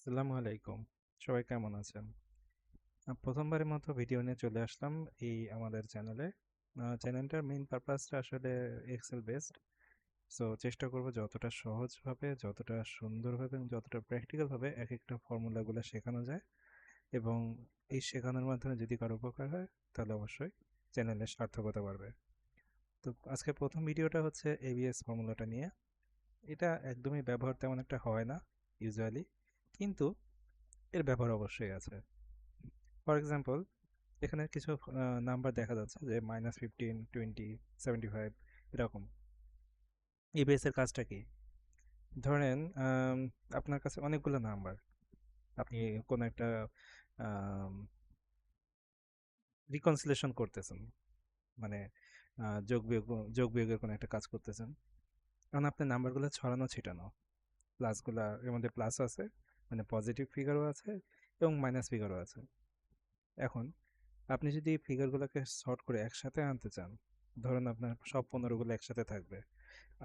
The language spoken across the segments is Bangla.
আসসালামু আলাইকুম। সবাই কেমন আছেন? প্রথমবারের মতো ভিডিও নিয়ে চলে আসলাম এই আমাদের চ্যানেলে। চ্যানেলটার মেইন পারপাসটা আসলে এক্সেল বেসড। সো চেষ্টা করব যতটা সহজভাবে, যতটা সুন্দরভাবে এবং যতটা প্র্যাকটিক্যালভাবে এক একটা ফর্মুলাগুলো শেখানো যায়, এবং এই শেখানোর মাধ্যমে যদি কারো উপকার হয় তাহলে অবশ্যই চ্যানেলের সার্থকতা বাড়বে। তো আজকে প্রথম ভিডিওটা হচ্ছে এবিএস ফর্মুলাটা নিয়ে। এটা একদমই ব্যবহার তেমন একটা হয় না ইউজুয়ালি, কিন্তু এর ব্যবহার অবশ্যই আছে। ফর এক্সাম্পল, এখানে কিছু নাম্বার দেখা যাচ্ছে যে -15, 20, 75 এরকম। ইবিএস এর কাজটা কি? ধরেন আপনার কাছে অনেকগুলো নাম্বার, আপনি কোনো একটা রিকনসিলেশন করতেছেন, মানে যোগ বিয়োগের কোনো একটা কাজ করতেছেন। কারণ আপনার নাম্বারগুলো ছড়ানো ছিটানো, প্লাসগুলা এর মধ্যে প্লাস আছে, মানে পজিটিভ ফিগারও আছে এবং মাইনাস ফিগারও আছে। এখন আপনি যদি ফিগারগুলোকে শর্ট করে একসাথে আনতে চান, ধরুন আপনার সব 15 গুলো একসাথে থাকবে,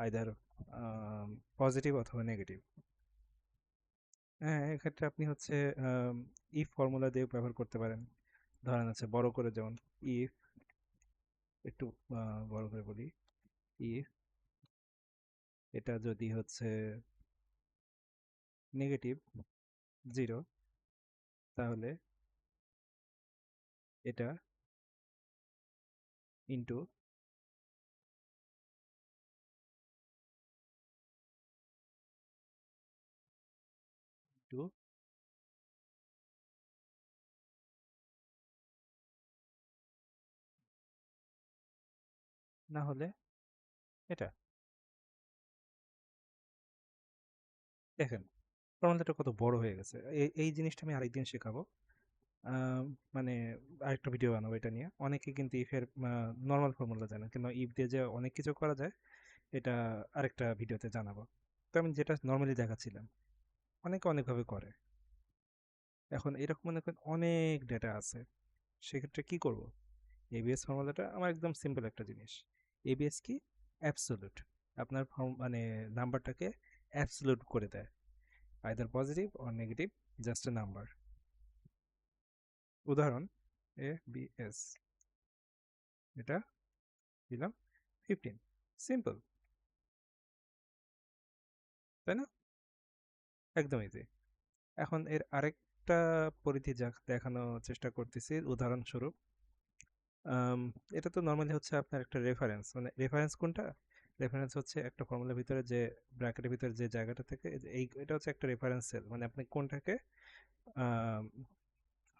আইদার পজিটিভ অথবা নেগেটিভ। হ্যাঁ, এক্ষেত্রে আপনি হচ্ছে ইফ ফর্মুলা দিয়ে ব্যবহার করতে পারেন। ধরেন আছে বড় করে, যেমন ইফ, একটু বড় করে বলি, ইফ এটা যদি হচ্ছে নেগেটিভ 0, তাহলে এটা ইন্টু টু, না হলে এটা। দেখেন ফর্মুলাটা কত বড় হয়ে গেছে। এই জিনিসটা আমি আরেকদিন শেখাবো। আহ, মানে আরেকটা ভিডিও বানাবো এটা নিয়ে। অনেকে কিন্তু ইফের নর্মাল ফর্মুলা জানে, কিন্তু ইফ দিয়ে যে অনেক কিছু করা যায় এটা আরেকটা ভিডিওতে জানাবো। তো আমি যেটা নর্মালি দেখাচ্ছিলাম, অনেকে অনেকভাবে করে। এখন এরকম মনে করেন অনেক ডেটা আছে, সেক্ষেত্রে কি করব? এবিএস ফর্মুলাটা আমার একদম সিম্পল একটা জিনিস। এবিএস কি? অ্যাবসোলুট। আপনার মানে নাম্বারটাকে অ্যাবসোলুট করে দেয়, either positive or negative, just a number. উদাহরণ, এ বি এস, এটা দিলাম 15। সিম্পল, তাই না? একদম ইজি। এখন এর আরেকটা পরিধি দেখানোর চেষ্টা করতেছি উদাহরণস্বরূপ। আম, এটা তো নর্মালি হচ্ছে আপনার একটা রেফারেন্স, মানে রেফারেন্স কোনটা? রেফারেন্স হচ্ছে একটা ফর্মুলার ভিতরে যে ব্র্যাকেটের ভিতরে যে জায়গাটা থেকে, এটা হচ্ছে একটা রেফারেন্স সেল, মানে আপনি কোনটাকে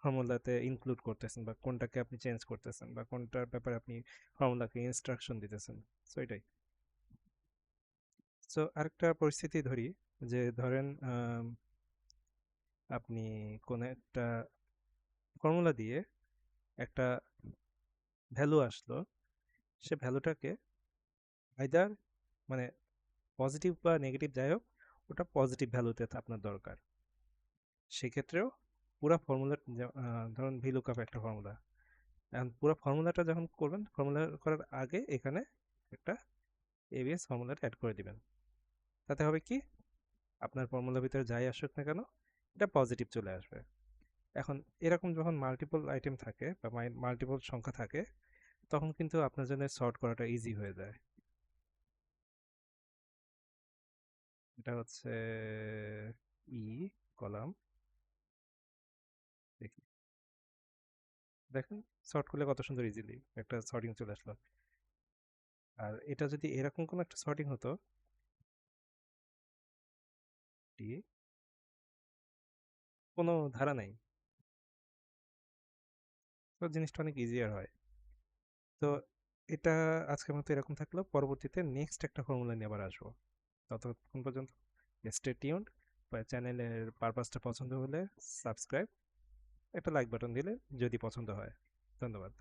ফর্মুলাতে ইনক্লুড করতেছেন, বা কোনটাকে আপনি চেঞ্জ করতেছেন, বা কোনটার ব্যাপারে আপনি ফর্মুলাকে ইনস্ট্রাকশন দিতেছেন। সো এটাই। সো আরেকটা পরিস্থিতি ধরি, যে ধরেন আপনি কোন একটা ফর্মুলা দিয়ে একটা ভ্যালু আসলো, সে ভ্যালুটাকে আইদার, মানে পজিটিভ বা নেগেটিভ যাই হোক, ওটা পজিটিভ ভ্যালুতে আপনার দরকার। সেক্ষেত্রেও পুরো ফর্মুলা, ধরুন ভিলুকআপ একটা ফর্মুলা, এখন পুরো ফর্মুলাটা যখন করবেন, ফর্মুলা করার আগে এখানে একটা এবিএস ফর্মুলাটা অ্যাড করে দিবেন। তাতে হবে কি, আপনার ফর্মুলার ভিতরে যাই আসুক না কেন, এটা পজিটিভ চলে আসবে। এখন এরকম যখন মাল্টিপল আইটেম থাকে বা মাল্টিপল সংখ্যা থাকে, তখন কিন্তু আপনার জন্য সর্ট করাটা ইজি হয়ে যায়। এটা হচ্ছে ই কলাম, দেখি, দেখেন সর্ট করলে কত সুন্দর ইজিলি একটা সর্টিং চলে আসলো। আর এটা যদি এরকম কোনো একটা সর্টিং হতো, ডি, কোনো ধারা নাই, তো জিনিসটা অনেক ইজিয়ার হয়। তো এটা আজকের মতো এরকম থাকলো, পরবর্তীতে নেক্সট একটা ফর্মুলা নিয়ে আবার আসবো। ততক্ষণ পর্যন্ত স্টে টিউনড। চ্যানেলের পারপাসটা পছন্দ হলে সাবস্ক্রাইব, একটা লাইক বাটন দিলে যদি পছন্দ হয়। ধন্যবাদ।